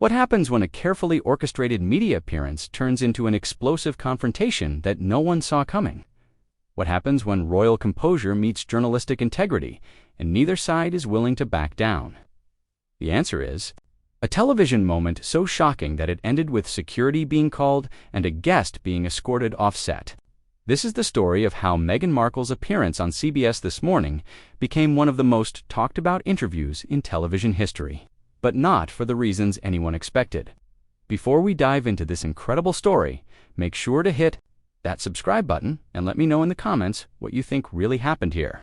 What happens when a carefully orchestrated media appearance turns into an explosive confrontation that no one saw coming? What happens when royal composure meets journalistic integrity, and neither side is willing to back down? The answer is a television moment so shocking that it ended with security being called and a guest being escorted off set. This is the story of how Meghan Markle's appearance on CBS This Morning became one of the most talked about interviews in television history, but not for the reasons anyone expected. Before we dive into this incredible story, make sure to hit that subscribe button and let me know in the comments what you think really happened here.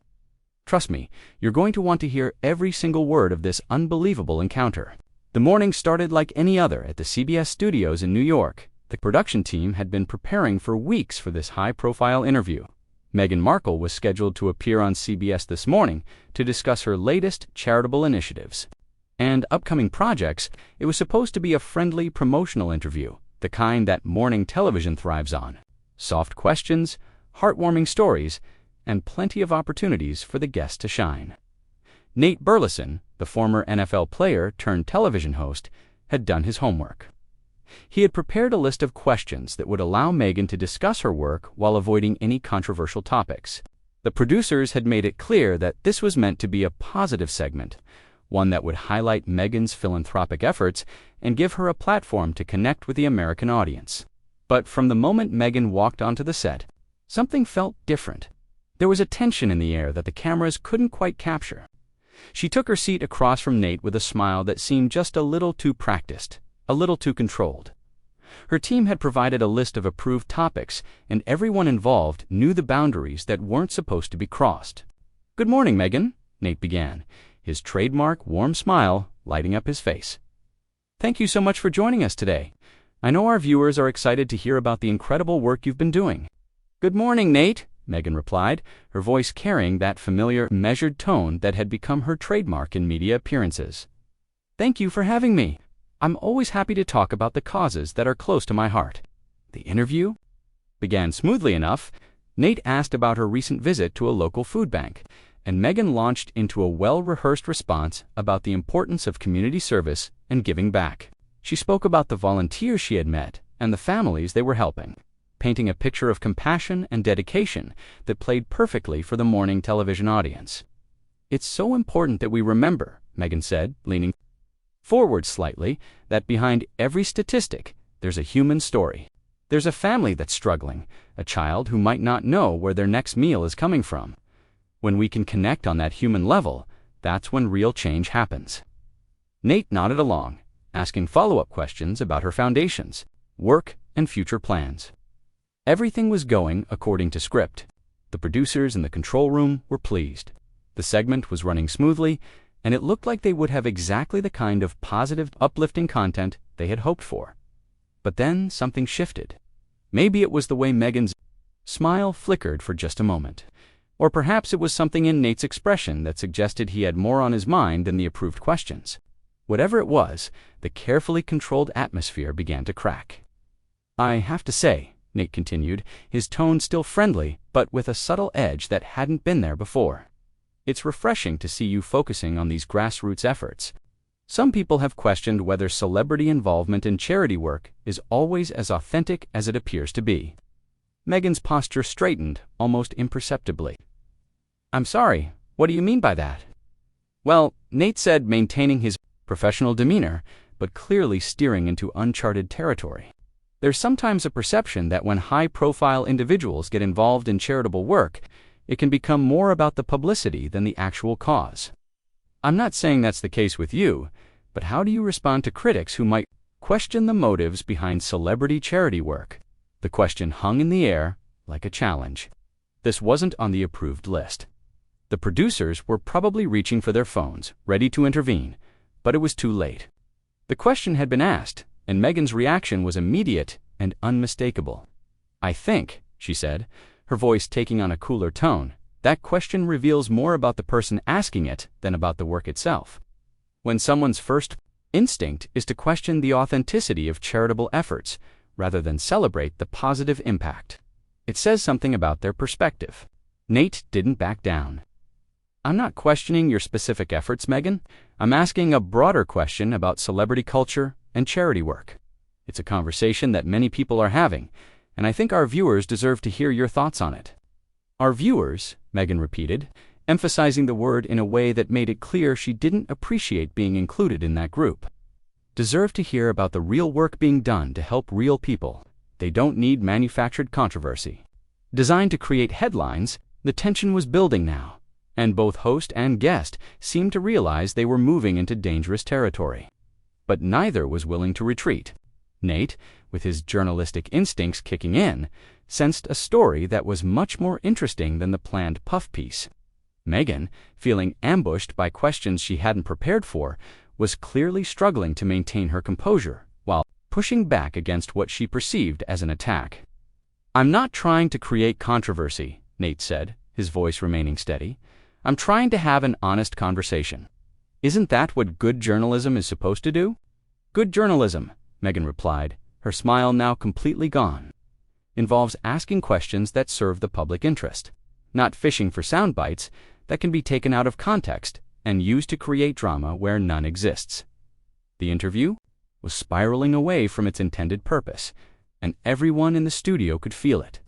Trust me, you're going to want to hear every single word of this unbelievable encounter. The morning started like any other at the CBS studios in New York. The production team had been preparing for weeks for this high-profile interview. Meghan Markle was scheduled to appear on CBS This Morning to discuss her latest charitable initiatives and upcoming projects. It was supposed to be a friendly promotional interview, the kind that morning television thrives on. Soft questions, heartwarming stories, and plenty of opportunities for the guests to shine. Nate Burleson, the former NFL player turned television host, had done his homework. He had prepared a list of questions that would allow Meghan to discuss her work while avoiding any controversial topics. The producers had made it clear that this was meant to be a positive segment, one that would highlight Meghan's philanthropic efforts and give her a platform to connect with the American audience. But from the moment Meghan walked onto the set, something felt different. There was a tension in the air that the cameras couldn't quite capture. She took her seat across from Nate with a smile that seemed just a little too practiced, a little too controlled. Her team had provided a list of approved topics, and everyone involved knew the boundaries that weren't supposed to be crossed. "Good morning, Meghan," Nate began, his trademark warm smile lighting up his face. "Thank you so much for joining us today. I know our viewers are excited to hear about the incredible work you've been doing." "Good morning, Nate," Meghan replied, her voice carrying that familiar, measured tone that had become her trademark in media appearances. "Thank you for having me. I'm always happy to talk about the causes that are close to my heart." The interview began smoothly enough. Nate asked about her recent visit to a local food bank, and Meghan launched into a well-rehearsed response about the importance of community service and giving back. She spoke about the volunteers she had met and the families they were helping, painting a picture of compassion and dedication that played perfectly for the morning television audience. "It's so important that we remember," Meghan said, leaning forward slightly, "that behind every statistic, there's a human story. There's a family that's struggling, a child who might not know where their next meal is coming from. When we can connect on that human level, that's when real change happens." Nate nodded along, asking follow-up questions about her foundations, work, and future plans. Everything was going according to script. The producers in the control room were pleased. The segment was running smoothly, and it looked like they would have exactly the kind of positive, uplifting content they had hoped for. But then something shifted. Maybe it was the way Meghan's smile flickered for just a moment. Or perhaps it was something in Nate's expression that suggested he had more on his mind than the approved questions. Whatever it was, the carefully controlled atmosphere began to crack. "I have to say," Nate continued, his tone still friendly, but with a subtle edge that hadn't been there before, "it's refreshing to see you focusing on these grassroots efforts. Some people have questioned whether celebrity involvement in charity work is always as authentic as it appears to be." Meghan's posture straightened almost imperceptibly. "I'm sorry, what do you mean by that?" "Well," Nate said, maintaining his professional demeanor, but clearly steering into uncharted territory. "There's sometimes a perception that when high-profile individuals get involved in charitable work, it can become more about the publicity than the actual cause. I'm not saying that's the case with you, but how do you respond to critics who might question the motives behind celebrity charity work?" The question hung in the air like a challenge. This wasn't on the approved list. The producers were probably reaching for their phones, ready to intervene, but it was too late. The question had been asked, and Meghan's reaction was immediate and unmistakable. "I think," she said, her voice taking on a cooler tone, "that question reveals more about the person asking it than about the work itself. When someone's first instinct is to question the authenticity of charitable efforts rather than celebrate the positive impact, it says something about their perspective." Nate didn't back down. "I'm not questioning your specific efforts, Meghan. I'm asking a broader question about celebrity culture and charity work. It's a conversation that many people are having, and I think our viewers deserve to hear your thoughts on it." "Our viewers," Meghan repeated, emphasizing the word in a way that made it clear she didn't appreciate being included in that group, "deserve to hear about the real work being done to help real people. They don't need manufactured controversy." Designed to create headlines, the tension was building now, and both host and guest seemed to realize they were moving into dangerous territory. But neither was willing to retreat. Nate, with his journalistic instincts kicking in, sensed a story that was much more interesting than the planned puff piece. Meghan, feeling ambushed by questions she hadn't prepared for, was clearly struggling to maintain her composure while pushing back against what she perceived as an attack. "I'm not trying to create controversy," Nate said, his voice remaining steady. "I'm trying to have an honest conversation. Isn't that what good journalism is supposed to do?" "Good journalism," Meghan replied, her smile now completely gone, "involves asking questions that serve the public interest, not fishing for sound bites that can be taken out of context and used to create drama where none exists." The interview was spiraling away from its intended purpose, and everyone in the studio could feel it.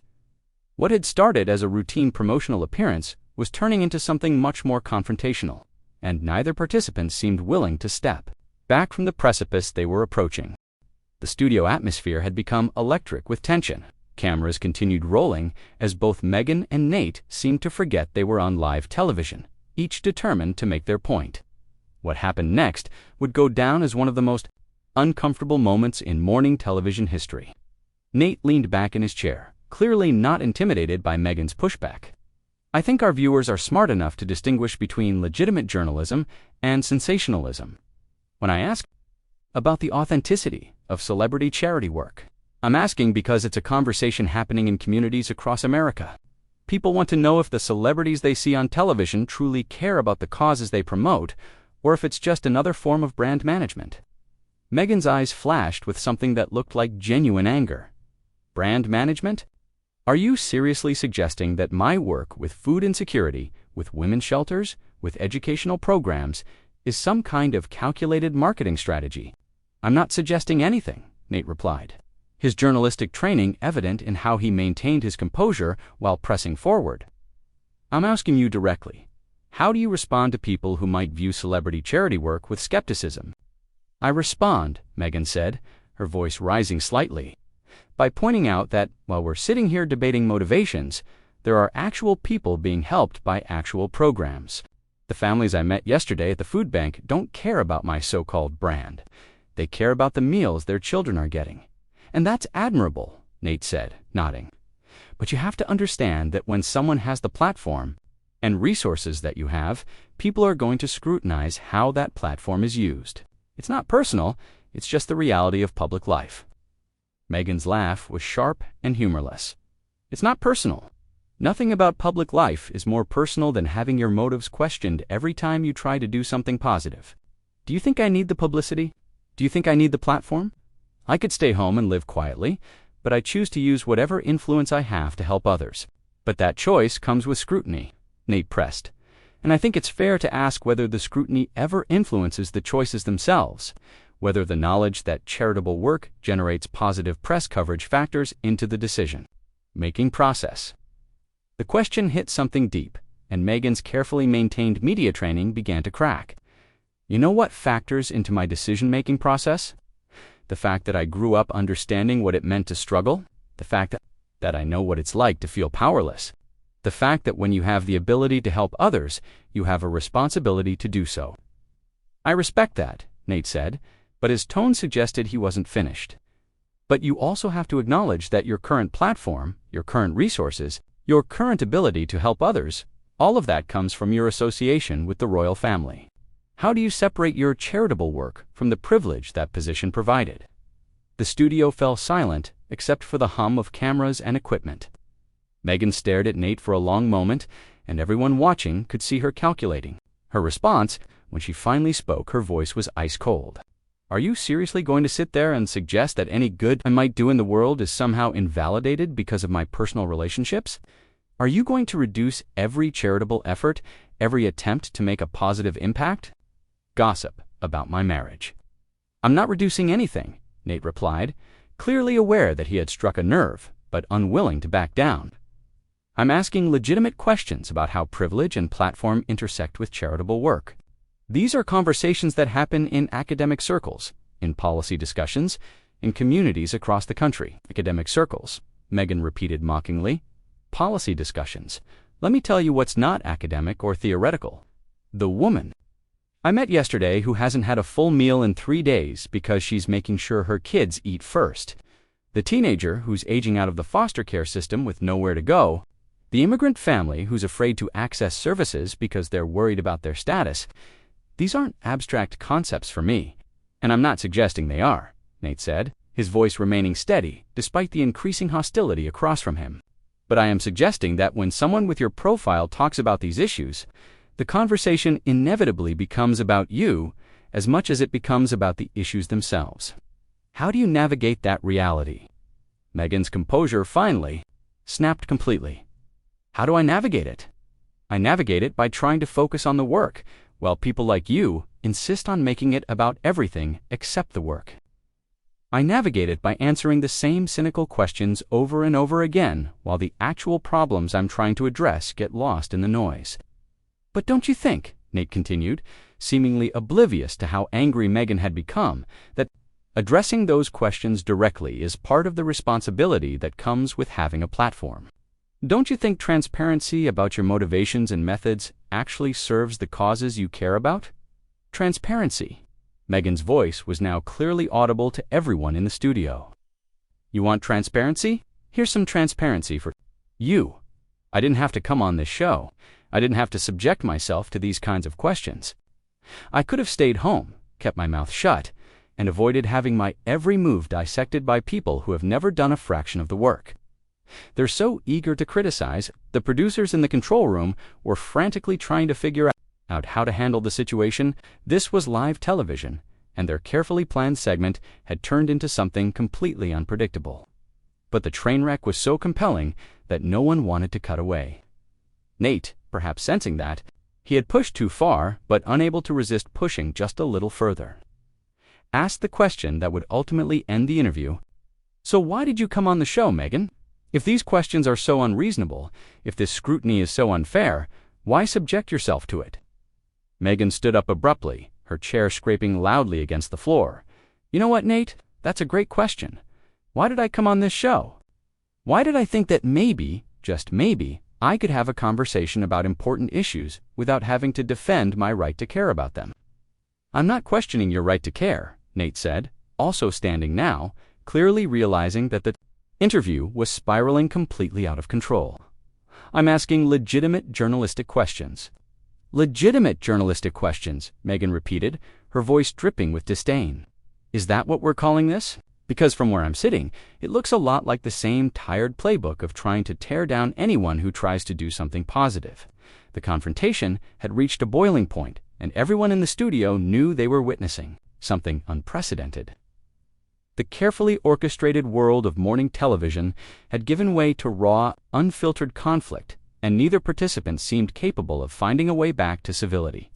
What had started as a routine promotional appearance was turning into something much more confrontational, and neither participant seemed willing to step back from the precipice they were approaching. The studio atmosphere had become electric with tension. Cameras continued rolling as both Meghan and Nate seemed to forget they were on live television, each determined to make their point. What happened next would go down as one of the most uncomfortable moments in morning television history. Nate leaned back in his chair, clearly not intimidated by Meghan's pushback. "I think our viewers are smart enough to distinguish between legitimate journalism and sensationalism. When I ask about the authenticity of celebrity charity work, I'm asking because it's a conversation happening in communities across America. People want to know if the celebrities they see on television truly care about the causes they promote, or if it's just another form of brand management." Meghan's eyes flashed with something that looked like genuine anger. "Brand management? Are you seriously suggesting that my work with food insecurity, with women's shelters, with educational programs, is some kind of calculated marketing strategy?" "I'm not suggesting anything," Nate replied, his journalistic training evident in how he maintained his composure while pressing forward. "I'm asking you directly, how do you respond to people who might view celebrity charity work with skepticism?" "I respond," Meghan said, her voice rising slightly, "by pointing out that while we're sitting here debating motivations, there are actual people being helped by actual programs. The families I met yesterday at the food bank don't care about my so-called brand. They care about the meals their children are getting. And that's admirable," Nate said, nodding. "But you have to understand that when someone has the platform and resources that you have, people are going to scrutinize how that platform is used. It's not personal, it's just the reality of public life." Meghan's laugh was sharp and humorless. "It's not personal. Nothing about public life is more personal than having your motives questioned every time you try to do something positive. Do you think I need the publicity? Do you think I need the platform? I could stay home and live quietly, but I choose to use whatever influence I have to help others. But that choice comes with scrutiny," Nate pressed. "And I think it's fair to ask whether the scrutiny ever influences the choices themselves, whether the knowledge that charitable work generates positive press coverage factors into the decision-making process." The question hit something deep, and Meghan's carefully maintained media training began to crack. "You know what factors into my decision-making process? The fact that I grew up understanding what it meant to struggle, the fact that I know what it's like to feel powerless, the fact that when you have the ability to help others, you have a responsibility to do so." "I respect that," Nate said, but his tone suggested he wasn't finished. "But you also have to acknowledge that your current platform, your current resources, your current ability to help others, all of that comes from your association with the royal family. How do you separate your charitable work from the privilege that position provided?" The studio fell silent except for the hum of cameras and equipment. Meghan stared at Nate for a long moment, and everyone watching could see her calculating. Her response, when she finally spoke, her voice was ice cold. "Are you seriously going to sit there and suggest that any good I might do in the world is somehow invalidated because of my personal relationships? Are you going to reduce every charitable effort, every attempt to make a positive impact? Gossip about my marriage." I'm not reducing anything, Nate replied, clearly aware that he had struck a nerve, but unwilling to back down. I'm asking legitimate questions about how privilege and platform intersect with charitable work. These are conversations that happen in academic circles, in policy discussions, in communities across the country. Academic circles, Meghan repeated mockingly. Policy discussions. Let me tell you what's not academic or theoretical. The woman I met yesterday who hasn't had a full meal in 3 days because she's making sure her kids eat first. The teenager who's aging out of the foster care system with nowhere to go. The immigrant family who's afraid to access services because they're worried about their status. These aren't abstract concepts for me. And I'm not suggesting they are, Nate said, his voice remaining steady despite the increasing hostility across from him. But I am suggesting that when someone with your profile talks about these issues, the conversation inevitably becomes about you as much as it becomes about the issues themselves. How do you navigate that reality? Meghan's composure finally snapped completely. How do I navigate it? I navigate it by trying to focus on the work, while people like you insist on making it about everything except the work. I navigate it by answering the same cynical questions over and over again, while the actual problems I'm trying to address get lost in the noise. But don't you think, Nate continued, seemingly oblivious to how angry Meghan had become, that addressing those questions directly is part of the responsibility that comes with having a platform? Don't you think transparency about your motivations and methods actually serves the causes you care about? Transparency. Meghan's voice was now clearly audible to everyone in the studio. You want transparency? Here's some transparency for you. I didn't have to come on this show. I didn't have to subject myself to these kinds of questions. I could have stayed home, kept my mouth shut, and avoided having my every move dissected by people who have never done a fraction of the work. They're so eager to criticize, the producers in the control room were frantically trying to figure out how to handle the situation. This was live television, and their carefully planned segment had turned into something completely unpredictable. But the train wreck was so compelling that no one wanted to cut away. Nate, perhaps sensing that, he had pushed too far, but unable to resist pushing just a little further, asked the question that would ultimately end the interview. So why did you come on the show, Meghan? If these questions are so unreasonable, if this scrutiny is so unfair, why subject yourself to it? Meghan stood up abruptly, her chair scraping loudly against the floor. You know what, Nate? That's a great question. Why did I come on this show? Why did I think that maybe, just maybe, I could have a conversation about important issues without having to defend my right to care about them? I'm not questioning your right to care, Nate said, also standing now, clearly realizing that the interview was spiraling completely out of control. I'm asking legitimate journalistic questions. Legitimate journalistic questions, Meghan repeated, her voice dripping with disdain. Is that what we're calling this? Because from where I'm sitting, it looks a lot like the same tired playbook of trying to tear down anyone who tries to do something positive. The confrontation had reached a boiling point, and everyone in the studio knew they were witnessing something unprecedented. The carefully orchestrated world of morning television had given way to raw, unfiltered conflict, and neither participant seemed capable of finding a way back to civility.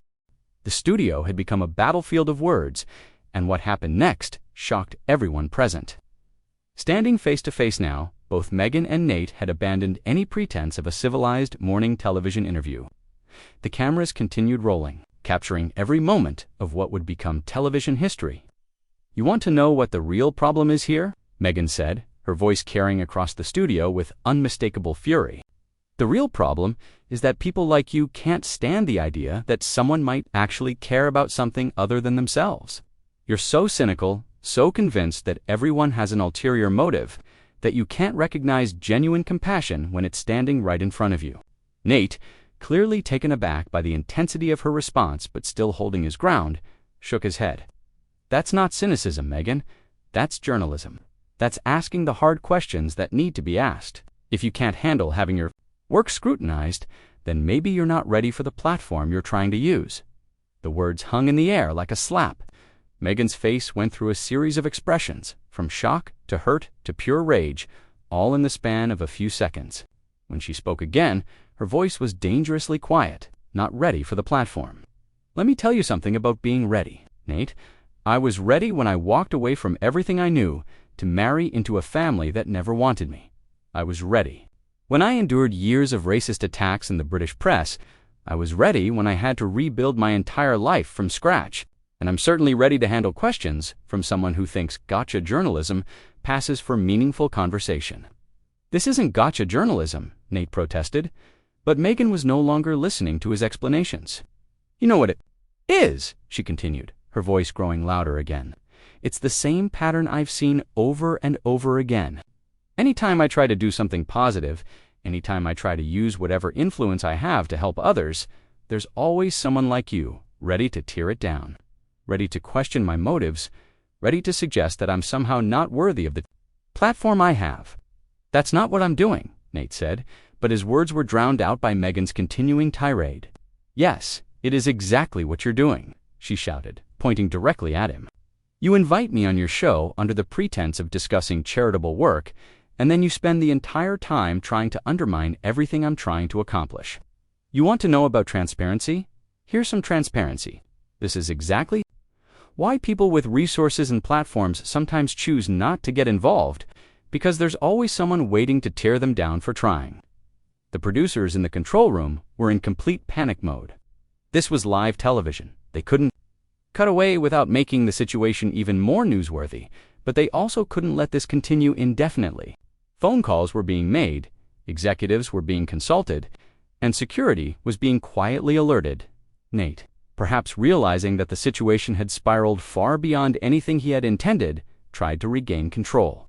The studio had become a battlefield of words, and what happened next shocked everyone present. Standing face to face now, both Meghan and Nate had abandoned any pretense of a civilized morning television interview. The cameras continued rolling, capturing every moment of what would become television history. You want to know what the real problem is here? Meghan said, her voice carrying across the studio with unmistakable fury. The real problem is that people like you can't stand the idea that someone might actually care about something other than themselves. You're so cynical, so convinced that everyone has an ulterior motive, that you can't recognize genuine compassion when it's standing right in front of you. Nate, clearly taken aback by the intensity of her response but still holding his ground, shook his head. That's not cynicism, Meghan. That's journalism. That's asking the hard questions that need to be asked. If you can't handle having your work scrutinized, then maybe you're not ready for the platform you're trying to use. The words hung in the air like a slap. Meghan's face went through a series of expressions, from shock to hurt to pure rage, all in the span of a few seconds. When she spoke again, her voice was dangerously quiet, not ready for the platform. Let me tell you something about being ready, Nate. I was ready when I walked away from everything I knew to marry into a family that never wanted me. I was ready. When I endured years of racist attacks in the British press, I was ready when I had to rebuild my entire life from scratch. And I'm certainly ready to handle questions from someone who thinks gotcha journalism passes for meaningful conversation. This isn't gotcha journalism, Nate protested, but Meghan was no longer listening to his explanations. You know what it is, she continued, her voice growing louder again. It's the same pattern I've seen over and over again. Anytime I try to do something positive, anytime I try to use whatever influence I have to help others, there's always someone like you, ready to tear it down, ready to question my motives, ready to suggest that I'm somehow not worthy of the platform I have. That's not what I'm doing, Nate said, but his words were drowned out by Meghan's continuing tirade. Yes, it is exactly what you're doing, she shouted, pointing directly at him. You invite me on your show under the pretense of discussing charitable work, and then you spend the entire time trying to undermine everything I'm trying to accomplish. You want to know about transparency? Here's some transparency. This is exactly why people with resources and platforms sometimes choose not to get involved, because there's always someone waiting to tear them down for trying. The producers in the control room were in complete panic mode. This was live television. They couldn't cut away without making the situation even more newsworthy, but they also couldn't let this continue indefinitely. Phone calls were being made, executives were being consulted, and security was being quietly alerted. Nate, perhaps realizing that the situation had spiraled far beyond anything he had intended, tried to regain control.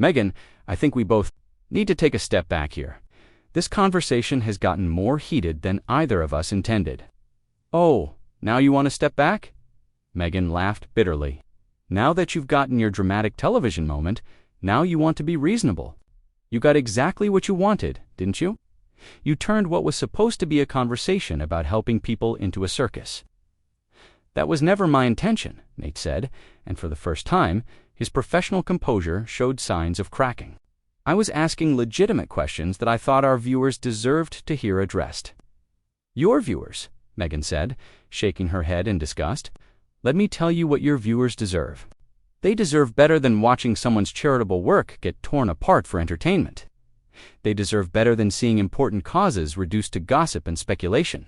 Meghan, I think we both need to take a step back here. This conversation has gotten more heated than either of us intended. Oh, now you want to step back? Meghan laughed bitterly. Now that you've gotten your dramatic television moment, now you want to be reasonable. You got exactly what you wanted, didn't you? You turned what was supposed to be a conversation about helping people into a circus. That was never my intention, Nate said, and for the first time, his professional composure showed signs of cracking. I was asking legitimate questions that I thought our viewers deserved to hear addressed. Your viewers, Meghan said, shaking her head in disgust. Let me tell you what your viewers deserve. They deserve better than watching someone's charitable work get torn apart for entertainment. They deserve better than seeing important causes reduced to gossip and speculation.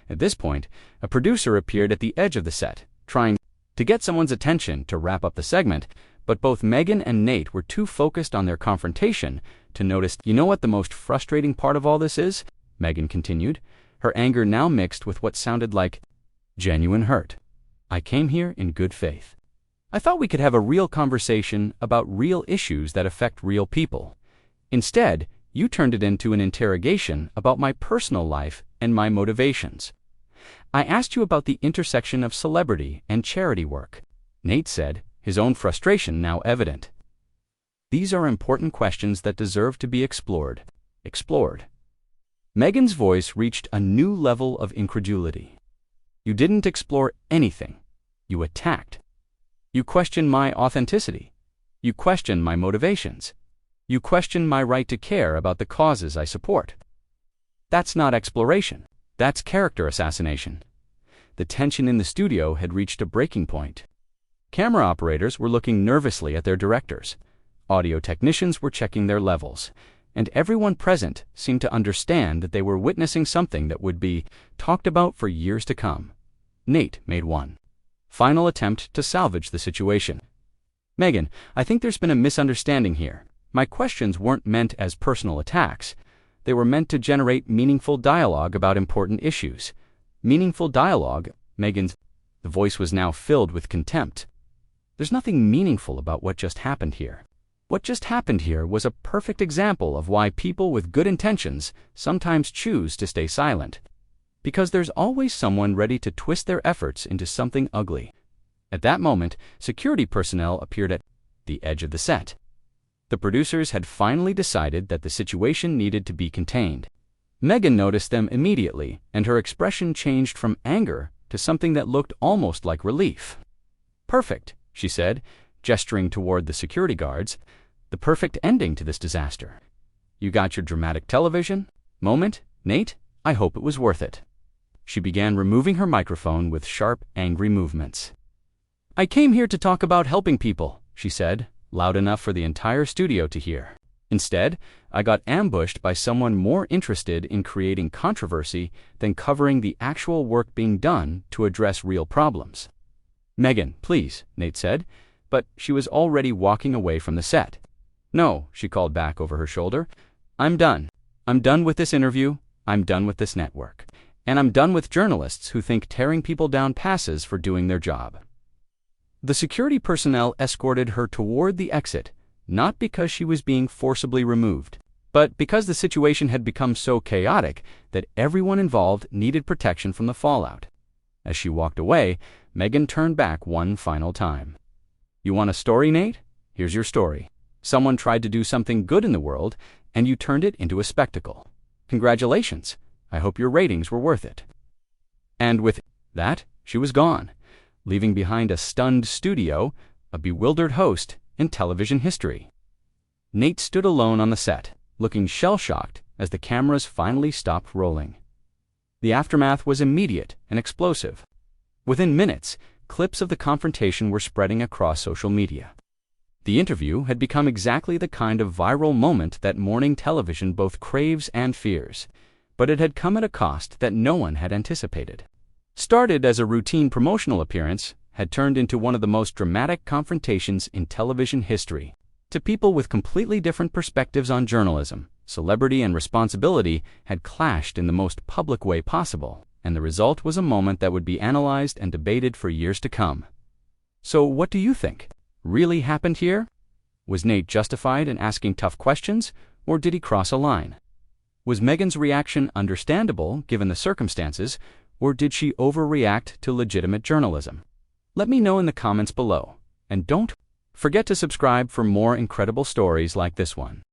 At this point, a producer appeared at the edge of the set, trying to get someone's attention to wrap up the segment, but both Meghan and Nate were too focused on their confrontation to notice. You know what the most frustrating part of all this is? Meghan continued, her anger now mixed with what sounded like genuine hurt. I came here in good faith. I thought we could have a real conversation about real issues that affect real people. Instead, you turned it into an interrogation about my personal life and my motivations. I asked you about the intersection of celebrity and charity work, Nate said, his own frustration now evident. These are important questions that deserve to be explored. Meghan's voice reached a new level of incredulity. You didn't explore anything. You attacked. You questioned my authenticity. You questioned my motivations. You questioned my right to care about the causes I support. That's not exploration. That's character assassination. The tension in the studio had reached a breaking point. Camera operators were looking nervously at their directors. Audio technicians were checking their levels. And everyone present seemed to understand that they were witnessing something that would be talked about for years to come. Nate made one final attempt to salvage the situation. Meghan, I think there's been a misunderstanding here. My questions weren't meant as personal attacks. They were meant to generate meaningful dialogue about important issues. Meaningful dialogue, Meghan's voice was now filled with contempt. There's nothing meaningful about what just happened here. What just happened here was a perfect example of why people with good intentions sometimes choose to stay silent. Because there's always someone ready to twist their efforts into something ugly. At that moment, security personnel appeared at the edge of the set. The producers had finally decided that the situation needed to be contained. Meghan noticed them immediately, and her expression changed from anger to something that looked almost like relief. Perfect, she said, gesturing toward the security guards. The perfect ending to this disaster. You got your dramatic television moment, Nate? I hope it was worth it. She began removing her microphone with sharp, angry movements. "I came here to talk about helping people," she said, loud enough for the entire studio to hear. "Instead, I got ambushed by someone more interested in creating controversy than covering the actual work being done to address real problems." "Meghan, please," Nate said, but she was already walking away from the set. "No," she called back over her shoulder. "I'm done. I'm done with this interview. I'm done with this network. And I'm done with journalists who think tearing people down passes for doing their job." The security personnel escorted her toward the exit, not because she was being forcibly removed, but because the situation had become so chaotic that everyone involved needed protection from the fallout. As she walked away, Meghan turned back one final time. "You want a story, Nate? Here's your story. Someone tried to do something good in the world, and you turned it into a spectacle. Congratulations. I hope your ratings were worth it." And with that, she was gone, leaving behind a stunned studio, a bewildered host, and television history. Nate stood alone on the set, looking shell-shocked as the cameras finally stopped rolling. The aftermath was immediate and explosive. Within minutes, clips of the confrontation were spreading across social media. The interview had become exactly the kind of viral moment that morning television both craves and fears, but it had come at a cost that no one had anticipated. Started as a routine promotional appearance, had turned into one of the most dramatic confrontations in television history. To people with completely different perspectives on journalism, celebrity and responsibility had clashed in the most public way possible, and the result was a moment that would be analyzed and debated for years to come. So what do you think really happened here? Was Nate justified in asking tough questions, or did he cross a line? Was Meghan's reaction understandable given the circumstances, or did she overreact to legitimate journalism? Let me know in the comments below, and don't forget to subscribe for more incredible stories like this one.